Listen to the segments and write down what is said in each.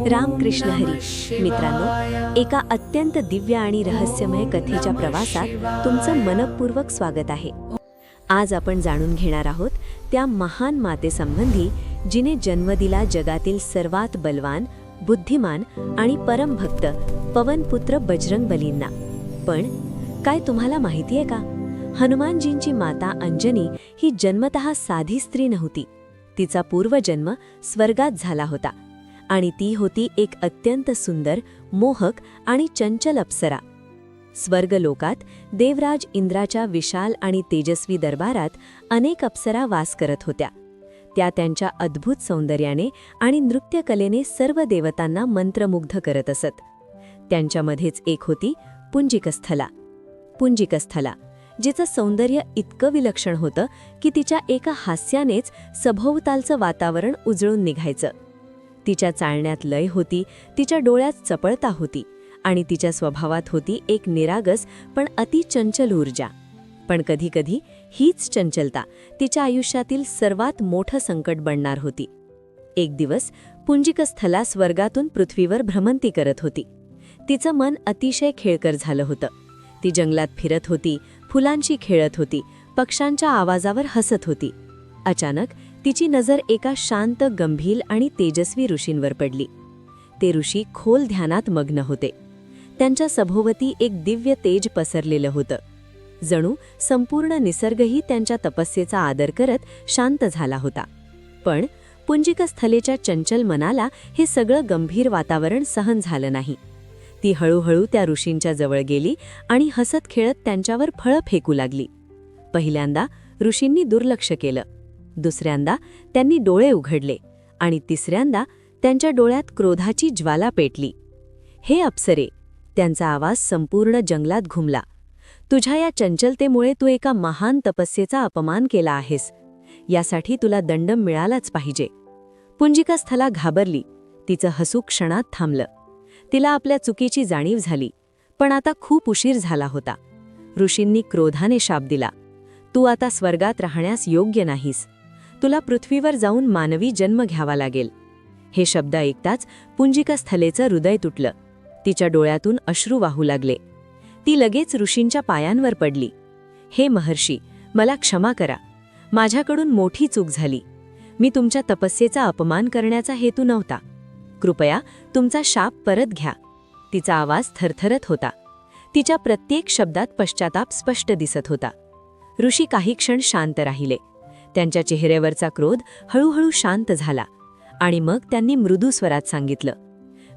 रामकृष्ण हरी. मित्रांनो, एका अत्यंत दिव्य आणि रहस्यमय कथेच्या प्रवासात तुमचं मनपूर्वक स्वागत आहे. आज आपण जाणून घेणार आहोत त्या महान मातेसंबंधी जिने जन्म दिला जगातील सर्वात बलवान, बुद्धिमान आणि परमभक्त पवनपुत्र बजरंगबलींना. पण काय तुम्हाला माहिती आहे का, हनुमानजींची माता अंजनी ही जन्मतः साधी स्त्री नव्हती. तिचा पूर्वजन्म स्वर्गात झाला होता आणि ती होती एक अत्यंत सुंदर, मोहक आणि चंचल अप्सरा. स्वर्गलोकात देवराज इंद्राच्या विशाल आणि तेजस्वी दरबारात अनेक अप्सरा वास करत होत्या. त्या त्यांच्या अद्भुत सौंदर्याने आणि नृत्यकलेने सर्व देवतांना मंत्रमुग्ध करत असत. त्यांच्यामध्येच एक होती पुंजिकस्थला. पुंजिकस्थला, जिचं सौंदर्य इतकं विलक्षण होतं की तिच्या एका हास्यानेच सभोवतालचं वातावरण उजळून निघायचं. तिच्या चालण्यात लय होती, तिच्या डोळ्यात चपळता होती आणि तिच्या स्वभावात होती एक निरागस पण अतिचंचल ऊर्जा. पण कधीकधी हीच चंचलता तिच्या आयुष्यातील सर्वात मोठं संकट बनणार होती. एक दिवस पुंजिकस्थला स्वर्गातून पृथ्वीवर भ्रमंती करत होती. तिचं मन अतिशय खेळकर झालं होतं. ती जंगलात फिरत होती, फुलांशी खेळत होती, पक्ष्यांच्या आवाजावर हसत होती. अचानक तिची नजर एका शांत, गंभीर आणि तेजस्वी ऋषींवर पडली. ते ऋषी खोल ध्यानात मग्न होते. त्यांच्या सभोवती एक दिव्य तेज पसरलेलं होतं. जणू संपूर्ण निसर्गही त्यांच्या तपस्येचा आदर करत शांत झाला होता. पण पुंजिकस्थलेच्या चंचल मनाला हे सगळं गंभीर वातावरण सहन झालं नाही. ती हळूहळू त्या ऋषींच्या जवळ गेली आणि हसत खेळत त्यांच्यावर फळं फेकू लागली. पहिल्यांदा ऋषींनी दुर्लक्ष केलं, दुसऱ्यांदा त्यांनी डोळे उघडले आणि तिसऱ्यांदा त्यांच्या डोळ्यात क्रोधाची ज्वाला पेटली. हे अप्सरे, त्यांचा आवाज संपूर्ण जंगलात घुमला, तुझ्या या चंचलतेमुळे तू एका महान तपस्येचा अपमान केला आहेस. यासाठी तुला दंड मिळालाच पाहिजे. पुंजिकस्थला घाबरली. तिचं हसू क्षणात थांबलं. तिला आपल्या चुकीची जाणीव झाली. पण आता खूप उशीर झाला होता. ऋषींनी क्रोधाने शाप दिला, तू आता स्वर्गात राहण्यास योग्य नाहीस. तुला पृथ्वीवर जाऊन मानवी जन्म घ्यावा लागेल. हे शब्द ऐकताच पुंजिकस्थलेचं हृदय तुटलं. तिच्या डोळ्यातून अश्रू वाहू लागले. ती लगेच ऋषींच्या पायांवर पडली. हे महर्षी, मला क्षमा करा. माझ्याकडून मोठी चूक झाली. मी तुमच्या तपस्येचा अपमान करण्याचा हेतू नव्हता. कृपया तुमचा शाप परत घ्या. तिचा आवाज थरथरत होता. तिच्या प्रत्येक शब्दात पश्चाताप स्पष्ट दिसत होता. ऋषी काही क्षण शांत राहिले. त्यांच्या चेहऱ्यावरचा क्रोध हळूहळू शांत झाला आणि मग त्यांनी मृदू स्वरात सांगितलं,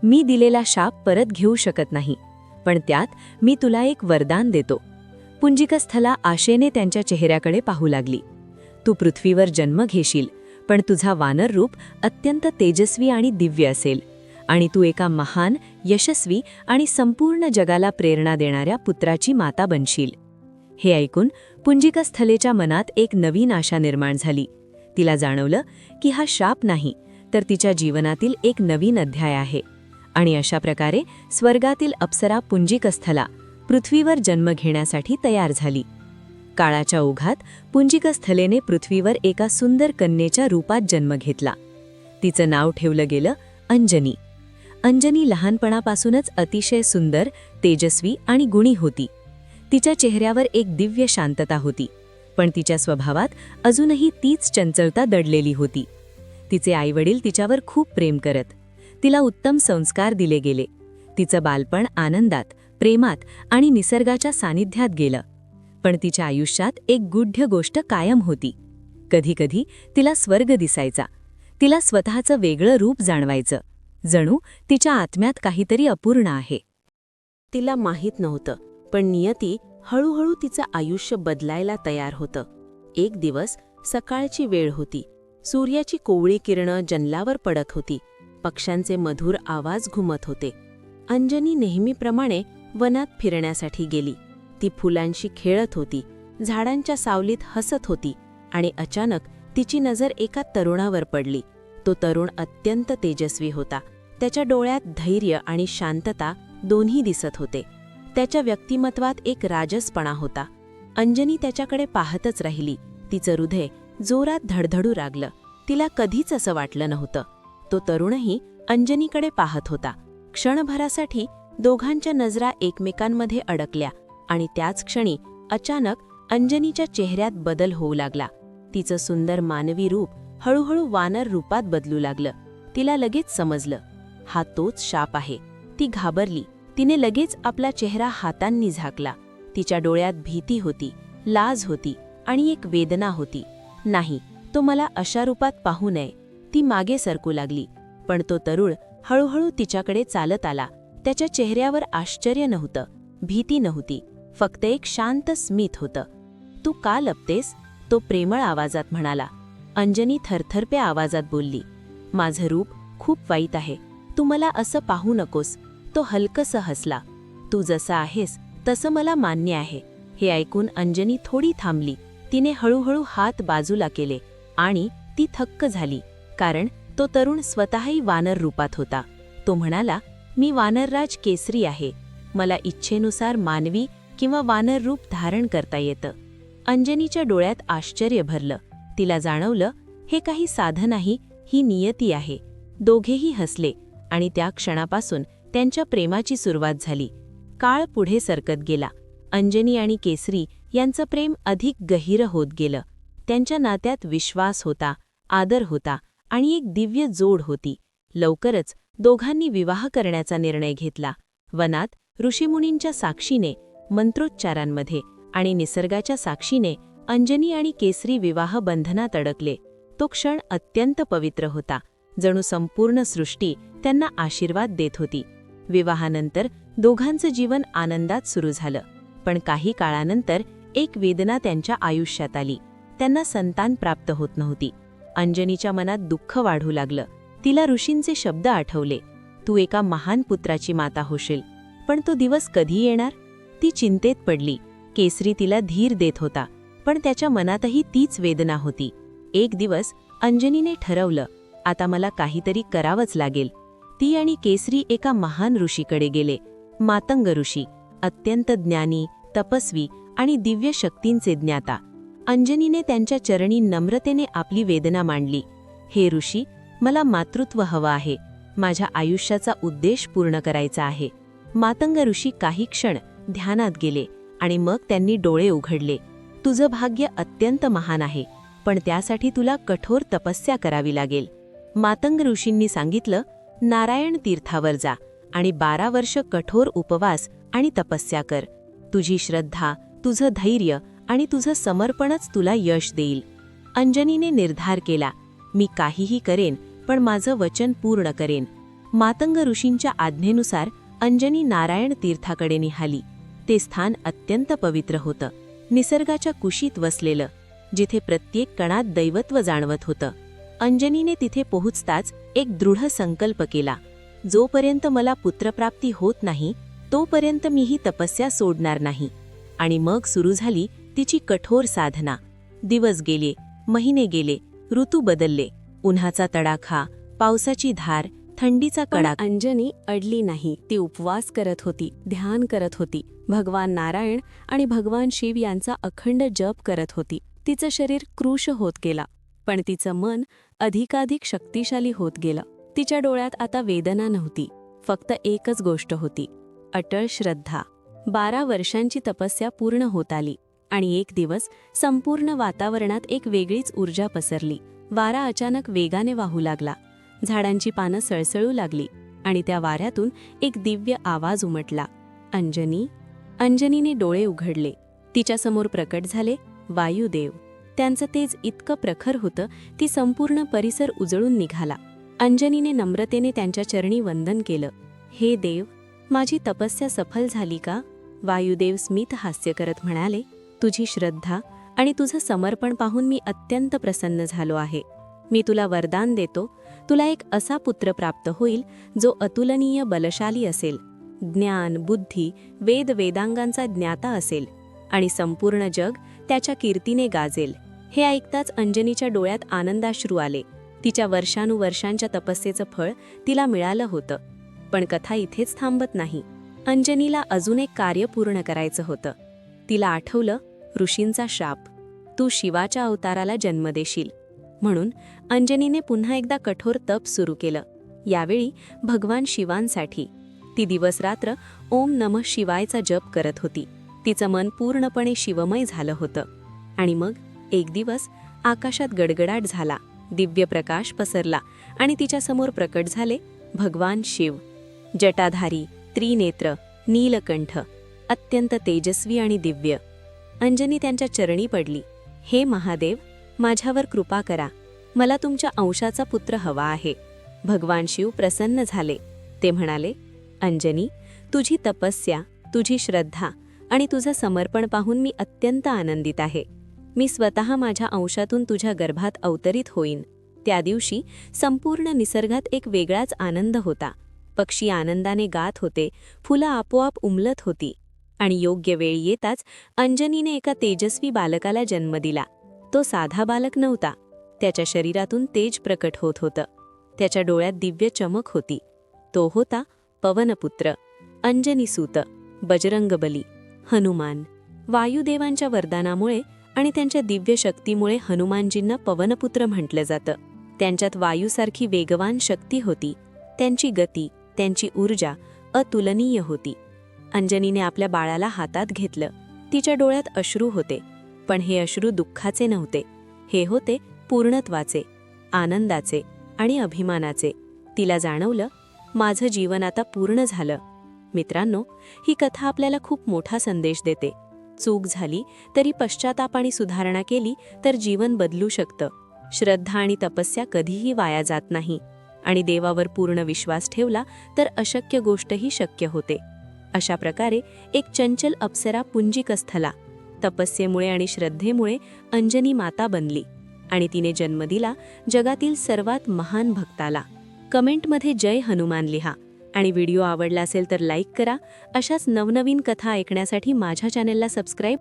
मी दिलेला शाप परत घेऊ शकत नाही, पण त्यात मी तुला एक वरदान देतो. पुंजिकस्थला आशेने त्यांच्या चेहऱ्याकडे पाहू लागली. तू पृथ्वीवर जन्म घेशील, पण तुझा वानर रूप अत्यंत तेजस्वी आणि दिव्य असेल आणि तू एका महान, यशस्वी आणि संपूर्ण जगाला प्रेरणा देणाऱ्या पुत्राची माता बनशील. हे ऐकून पुंजिकस्थलेच्या मनात एक नवीन आशा निर्माण झाली. तिला जाणवलं की हा शाप नाही, तर तिच्या जीवनातील एक नवीन अध्याय आहे. आणि अशा प्रकारे स्वर्गातील अप्सरा पुंजिकस्थला पृथ्वीवर जन्म घेण्यासाठी तयार झाली. काळाच्या ओघात पुंजिकस्थलेने पृथ्वीवर एका सुंदर कन्येच्या रूपात जन्म घेतला. तिचं नाव ठेवलं गेलं अंजनी. अंजनी लहानपणापासूनच अतिशय सुंदर, तेजस्वी आणि गुणी होती. तिच्या चेहऱ्यावर एक दिव्य शांतता होती, पण तिच्या स्वभावात अजूनही तीच चंचलता दडलेली होती. तिचे आईवडील तिच्यावर खूप प्रेम करत. तिला उत्तम संस्कार दिले गेले. तिचं बालपण आनंदात, प्रेमात आणि निसर्गाच्या सानिध्यात गेलं. पण तिच्या आयुष्यात एक गूढ गोष्ट कायम होती. कधीकधी तिला स्वर्ग दिसायचा. तिला स्वतःचं वेगळं रूप जाणवायचं, जणू तिच्या आत्म्यात काहीतरी अपूर्ण आहे. तिला माहीत नव्हतं, पण नियती हळूहळू तिचं आयुष्य बदलायला तयार होतं. एक दिवस सकाळची वेळ होती. सूर्याची कोवळी किरणं जंगलावर पडत होती. पक्ष्यांचे मधुर आवाज घुमत होते. अंजनी नेहमीप्रमाणे वनात फिरण्यासाठी गेली. ती फुलांशी खेळत होती, झाडांच्या सावलीत हसत होती आणि अचानक तिची नजर एका तरुणावर पडली. तो तरुण अत्यंत तेजस्वी होता. त्याच्या डोळ्यात धैर्य आणि शांतता दोन्ही दिसत होते. त्याच्या व्यक्तिमत्वात एक राजसपणा होता. अंजनी त्याच्याकडे पाहतच राहिली. तिचं हृदय जोरात धडधडू लागलं. तिला कधीच असं वाटलं नव्हतं. तो तरुणही अंजनीकडे पाहत होता. क्षणभरासाठी दोघांच्या नजरा एकमेकांमध्ये अडकल्या आणि त्याच क्षणी अचानक अंजनीच्या चेहऱ्यात बदल होऊ लागला. तिचं सुंदर मानवी रूप हळूहळू वानर रूपात बदलू लागलं. तिला लगेच समजलं, हा तोच शाप आहे. ती घाबरली. तिने लगेच आपला चेहरा हातांनी झाकला. तिच्या डोळ्यात भीती होती, लाज होती आणि एक वेदना होती. नाही, तो मला अशा रूपात पाहू नये. ती मागे सरकू लागली. पण तो तरुण हळूहळू तिच्याकडे चालत आला. त्याच्या चेहऱ्यावर आश्चर्य नव्हतं, भीती नव्हती, फक्त एक शांत स्मित होतं. तू का लपतेस? तो प्रेमळ आवाजात म्हणाला. अंजनी थरथरप्या आवाजात बोलली, माझं रूप खूप वाईट आहे. तू मला असं पाहू नकोस. तो हलकसं हसला. तू जसा आहेस तसं मला मान्य आहे. हे ऐकून अंजनी थोडी थांबली. तिने हळूहळू हात बाजूला केले आणि ती थक्क झाली, कारण तो तरुण स्वतःही वानर रूपात होता. तो म्हणाला, मी वानरराज केसरी आहे. मला इच्छेनुसार मानवी किंवा वानर रूप धारण करता येतं. अंजनीच्या डोळ्यात आश्चर्य भरलं. तिला जाणवलं, हे काही साधन नाही, ही नियती आहे. दोघेही हसले आणि त्या क्षणापासून त्यांच्या प्रेमाची सुरुवात झाली. काळ पुढे सरकत गेला. अंजनी आणि केसरी यांचं प्रेम अधिक गहिरं होत गेलं. त्यांच्या नात्यात विश्वास होता, आदर होता आणि एक दिव्य जोड होती. लवकरच दोघांनी विवाह करण्याचा निर्णय घेतला. वनात ऋषीमुनींच्या साक्षीने, मंत्रोच्चारांमध्ये आणि निसर्गाच्या साक्षीने अंजनी आणि केसरी विवाह बंधनात अडकले. तो क्षण अत्यंत पवित्र होता, जणू संपूर्ण सृष्टी त्यांना आशीर्वाद देत होती. विवाहानंतर दोघांचं जीवन आनंदात सुरू झालं. पण काही काळानंतर एक वेदना त्यांच्या आयुष्यात आली. त्यांना संतान प्राप्त होत नव्हती. अंजनीच्या मनात दुःख वाढू लागलं. तिला ऋषींचे शब्द आठवले, तू एका महान पुत्राची माता होशील. पण तो दिवस कधी येणार? ती चिंतेत पडली. केसरी तिला धीर देत होता, पण त्याच्या मनातही तीच वेदना होती. एक दिवस अंजनीने ठरवलं, आता मला काहीतरी करावंच लागेल. ती आणि केसरी एका महान ऋषीकडे गेले. मातंग ऋषी, अत्यंत ज्ञानी, तपस्वी आणि दिव्य शक्तींचे ज्ञाता. अंजनीने त्यांच्या चरणी नम्रतेने आपली वेदना मांडली. हे ऋषी, मला मातृत्व हवं आहे. माझ्या आयुष्याचा उद्देश पूर्ण करायचा आहे. मातंग ऋषी काही क्षण ध्यानात गेले आणि मग त्यांनी डोळे उघडले. तुझं भाग्य अत्यंत महान आहे, पण त्यासाठी तुला कठोर तपस्या करावी लागेल. मातंग ऋषींनी सांगितलं, नारायण तीर्थावर जा आणि 12 वर्ष कठोर उपवास आणि तपस्या कर. तुझी श्रद्धा, तुझं धैर्य आणि तुझं समर्पणच तुला यश देईल. अंजनीने निर्धार केला, मी काहीही करेन, पण माझं वचन पूर्ण करेन. मातंग ऋषींच्या आज्ञेनुसार अंजनी नारायण तीर्थाकडे निघाली. ते स्थान अत्यंत पवित्र होतं, निसर्गाच्या कुशीत वसलेलं, जिथे प्रत्येक कणात दैवत्व जाणवत होतं. अंजनीने तिथे पोहोचताच एक दृढ संकल्प केला, जोपर्यंत मला पुत्रप्राप्ती होत नाही तोपर्यंत मी ही तपस्या सोडणार नाही. आणि मग सुरू झाली तिची कठोर साधना. दिवस गेले, महिने गेले, ऋतू बदलले. उन्हाचा तडाखा, पावसाची धार, थंडीचा कडाका. अंजनी अडली नाही. ती उपवास करत होती, ध्यान करत होती, भगवान नारायण आणि भगवान शिव यांचा अखंड जप करत होती. तिचं शरीर क्रूश होत गेला, पण तिचं मन अधिकाधिक शक्तिशाली होत गेलं. तिच्या डोळ्यात आता वेदना नव्हती, फक्त एकच गोष्ट होती, अटळ श्रद्धा. 12 वर्षांची तपस्या पूर्ण होत आली आणि एक दिवस संपूर्ण वातावरणात एक वेगळीच ऊर्जा पसरली. वारा अचानक वेगाने वाहू लागला. झाडांची पानं सळसळू लागली आणि त्या वाऱ्यातून एक दिव्य आवाज उमटला, अंजनी. अंजनीने डोळे उघडले. तिच्यासमोर प्रकट झाले वायुदेव. त्यांचं तेज इतकं प्रखर होतं, ती संपूर्ण परिसर उजळून निघाला. अंजनीने नम्रतेने त्यांच्या चरणी वंदन केलं. हे देव, माझी तपस्या सफल झाली का? वायुदेव स्मित हास्य करत म्हणाले, तुझी श्रद्धा आणि तुझं समर्पण पाहून मी अत्यंत प्रसन्न झालो आहे. मी तुला वरदान देतो, तुला एक असा पुत्र प्राप्त होईल जो अतुलनीय बलशाली असेल, ज्ञान, बुद्धी, वेदांगांचा ज्ञाता असेल आणि संपूर्ण जग त्याच्या कीर्तीने गाजेल. हे ऐकताच अंजनीच्या डोळ्यात आनंदाश्रू आले. तिच्या वर्षानुवर्षांच्या तपस्येचं फळ तिला मिळालं होतं. पण कथा इथेच थांबत नाही. अंजनीला अजून एक कार्य पूर्ण करायचं होतं. तिला आठवलं ऋषींचा शाप, तू शिवाच्या अवताराला जन्म देशील. म्हणून अंजनीने पुन्हा एकदा कठोर तप सुरू केलं. यावेळी भगवान शिवांसाठी ती दिवसरात्र ओम नमः शिवायचा जप करत होती. तिचं मन पूर्णपणे शिवमय झालं होतं. आणि मग एक दिवस आकाशात गडगडाट झाला, दिव्य प्रकाश पसरला आणि तिच्यासमोर प्रकट झाले भगवान शिव. जटाधारी, त्रिनेत्र, नीलकंठ, अत्यंत तेजस्वी आणि दिव्य. अंजनी त्यांच्या चरणी पडली. हे महादेव, माझ्यावर कृपा करा. मला तुमच्या अंशाचा पुत्र हवा आहे. भगवान शिव प्रसन्न झाले. ते म्हणाले, अंजनी, तुझी तपस्या, तुझी श्रद्धा आणि तुझं समर्पण पाहून मी अत्यंत आनंदित आहे. मी स्वतः माझ्या अंशातून तुझ्या गर्भात अवतरित होईन. त्या दिवशी संपूर्ण निसर्गात एक वेगळाच आनंद होता. पक्षी आनंदाने गात होते, फुलं आपोआप उमलत होती. आणि योग्य वेळ येताच अंजनीने एका तेजस्वी बालकाला जन्म दिला. तो साधा बालक नव्हता. त्याच्या शरीरातून तेज प्रकट होत होतं. त्याच्या डोळ्यात दिव्य चमक होती. तो होता पवनपुत्र, अंजनीसूत, बजरंगबली, हनुमान. वायुदेवांच्या वरदानामुळे आणि त्यांच्या दिव्य शक्तीमुळे हनुमानजींना पवनपुत्र म्हटलं जातं. त्यांच्यात वायूसारखी वेगवान शक्ती होती. त्यांची गती, त्यांची ऊर्जा अतुलनीय होती. अंजनीने आपल्या बाळाला हातात घेतलं. तिच्या डोळ्यात अश्रू होते, पण हे अश्रू दुःखाचे नव्हते. हे होते पूर्णत्वाचे, आनंदाचे आणि अभिमानाचे. तिला जाणवलं, माझं जीवन आता पूर्ण झालं. मित्रांनो, ही कथा आपल्याला खूप मोठा संदेश देते. चूक झाली तरी पश्चाताप आणि सुधारणा केली तर जीवन बदलू शकतं. श्रद्धा आणि तपस्या कधीही वाया जात नाही. आणि देवावर पूर्ण विश्वास ठेवला तर अशक्य गोष्टही शक्य होते. अशा प्रकारे एक चंचल अप्सरा पुंजिकस्थला तपस्येमुळे आणि श्रद्धेमुळे अंजनी माता बनली आणि तिने जन्म दिला जगातील सर्वात महान भक्ताला. कमेंटमध्ये जय हनुमान लिहा आणि व्हिडिओ आवडला असेल तर लाईक करा. अशाच नवनवीन कथा ऐकण्यासाठी माझ्या चॅनेलला सबस्क्राईब